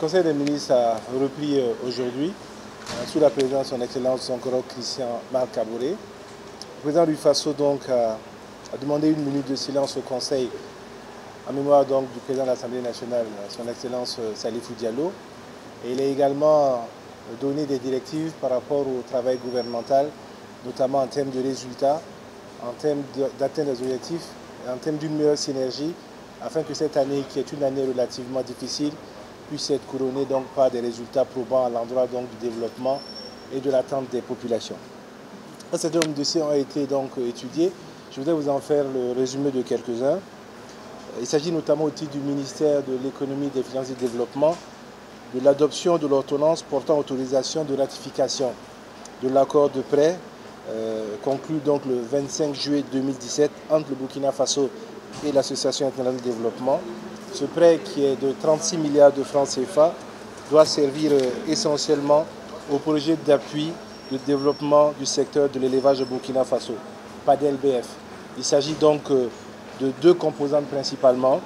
Conseil des ministres a repris aujourd'hui, sous la présidence de son Excellence Sonkoro Christian Marc Kaboré. Le président du FASO donc, a demandé une minute de silence au Conseil en mémoire donc, du président de l'Assemblée nationale, son Excellence Salifou Diallo. Et il a également donné des directives par rapport au travail gouvernemental, notamment en termes de résultats, en termes d'atteinte des objectifs, en termes d'une meilleure synergie, afin que cette année, qui est une année relativement difficile, puisse être couronnée donc par des résultats probants à l'endroit donc du développement et de l'attente des populations. Un certain nombre de dossiers ont été donc étudiés. Je voudrais vous en faire le résumé de quelques-uns. Il s'agit notamment au titre du ministère de l'économie, des finances et du développement de l'adoption de l'ordonnance portant autorisation de ratification de l'accord de prêt conclu donc le 25 juillet 2017 entre le Burkina Faso et l'Association internationale de développement. Ce prêt, qui est de 36 milliards de francs CFA, doit servir essentiellement au projet d'appui de développement du secteur de l'élevage au Burkina Faso, PADELBF. Il s'agit donc de deux composantes principalement,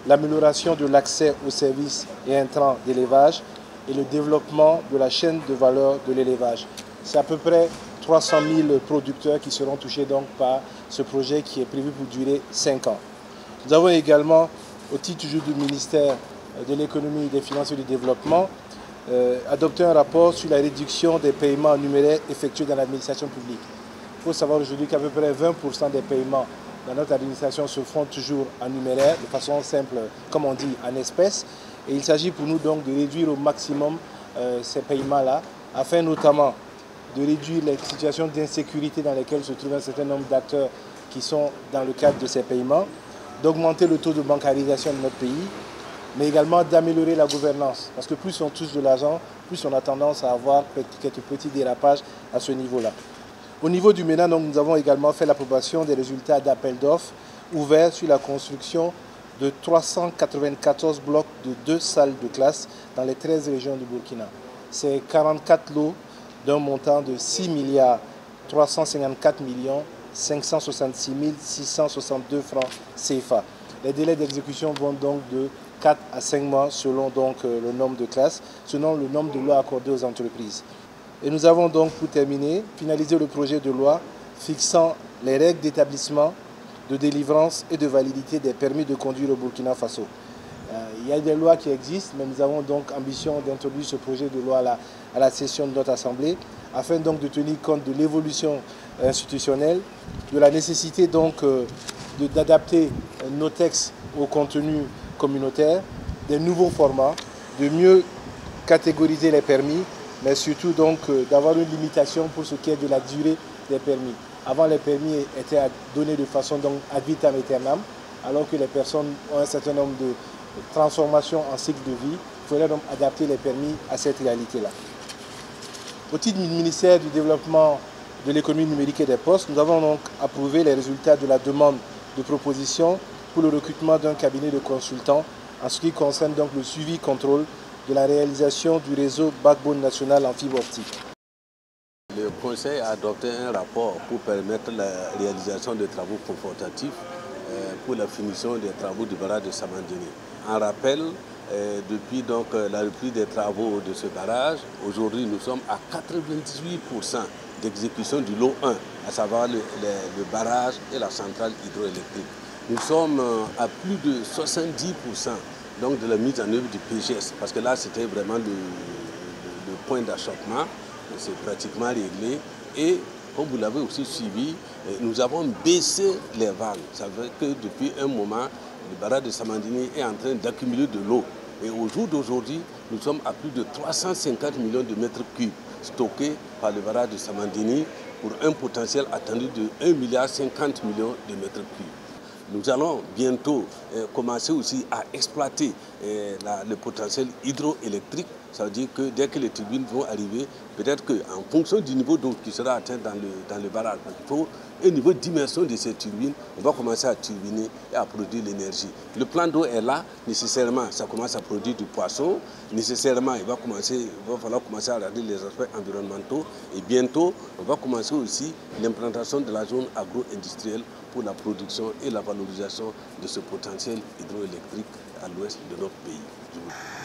l'amélioration de l'accès aux services et intrants d'élevage et le développement de la chaîne de valeur de l'élevage. C'est à peu près 300 000 producteurs qui seront touchés donc par ce projet qui est prévu pour durer 5 ans. Nous avons également, au titre toujours du ministère de l'économie, des finances et du développement, adopté un rapport sur la réduction des paiements en numéraire effectués dans l'administration publique. Il faut savoir aujourd'hui qu'à peu près 20% des paiements dans notre administration se font toujours en numéraire, de façon simple, comme on dit, en espèces. Et il s'agit pour nous donc de réduire au maximum ces paiements-là, afin notamment de réduire les situations d'insécurité dans lesquelles se trouvent un certain nombre d'acteurs qui sont dans le cadre de ces paiements, d'augmenter le taux de bancarisation de notre pays, mais également d'améliorer la gouvernance. Parce que plus on touche de l'argent, plus on a tendance à avoir quelques petits dérapages à ce niveau-là. Au niveau du MENA, donc, nous avons également fait l'approbation des résultats d'appel d'offres ouverts sur la construction de 394 blocs de 2 salles de classe dans les 13 régions du Burkina. C'est 44 lots d'un montant de 6 milliards 354 millions 566 662 francs CFA. Les délais d'exécution vont donc de 4 à 5 mois selon donc le nombre de classes, selon le nombre de lois accordées aux entreprises. Et nous avons donc, pour terminer, finalisé le projet de loi fixant les règles d'établissement, de délivrance et de validité des permis de conduire au Burkina Faso. Il y a des lois qui existent, mais nous avons donc ambition d'introduire ce projet de loi à la session de notre Assemblée, afin donc de tenir compte de l'évolution institutionnelle, de la nécessité donc d'adapter nos textes au contenu communautaire, des nouveaux formats, de mieux catégoriser les permis, mais surtout donc d'avoir une limitation pour ce qui est de la durée des permis. Avant, les permis étaient donnés de façon donc ad vitam aeternam, alors que les personnes ont un certain nombre de transformations en cycle de vie. Il faudrait donc adapter les permis à cette réalité-là. Au titre du ministère du développement de l'économie numérique et des postes, nous avons donc approuvé les résultats de la demande de proposition pour le recrutement d'un cabinet de consultants en ce qui concerne donc le suivi-contrôle de la réalisation du réseau backbone national en fibre optique. Le Conseil a adopté un rapport pour permettre la réalisation de travaux confortatifs pour la finition des travaux du barrage de Samandini. En rappel, depuis donc la reprise des travaux de ce barrage, aujourd'hui nous sommes à 98% d'exécution du lot 1, à savoir le barrage et la centrale hydroélectrique. Nous sommes à plus de 70% donc de la mise en œuvre du PGS, parce que là c'était vraiment le point d'achoppement, c'est pratiquement réglé. Et comme vous l'avez aussi suivi, nous avons baissé les vannes. Ça veut dire que depuis un moment, le barrage de Samandini est en train d'accumuler de l'eau. Et au jour d'aujourd'hui, nous sommes à plus de 350 millions de mètres cubes stockés par le barrage de Samandini pour un potentiel attendu de 1,50 milliard de mètres cubes. Nous allons bientôt commencer aussi à exploiter le potentiel hydroélectrique. Ça veut dire que dès que les turbines vont arriver, peut-être qu'en fonction du niveau d'eau qui sera atteint dans le barrage, il faut un niveau d'immersion de ces turbines, on va commencer à turbiner et à produire l'énergie. Le plan d'eau est là, nécessairement ça commence à produire du poisson, nécessairement il va falloir commencer à regarder les aspects environnementaux et bientôt on va commencer aussi l'implantation de la zone agro-industrielle pour la production et la valorisation de ce potentiel hydroélectrique à l'ouest de notre pays.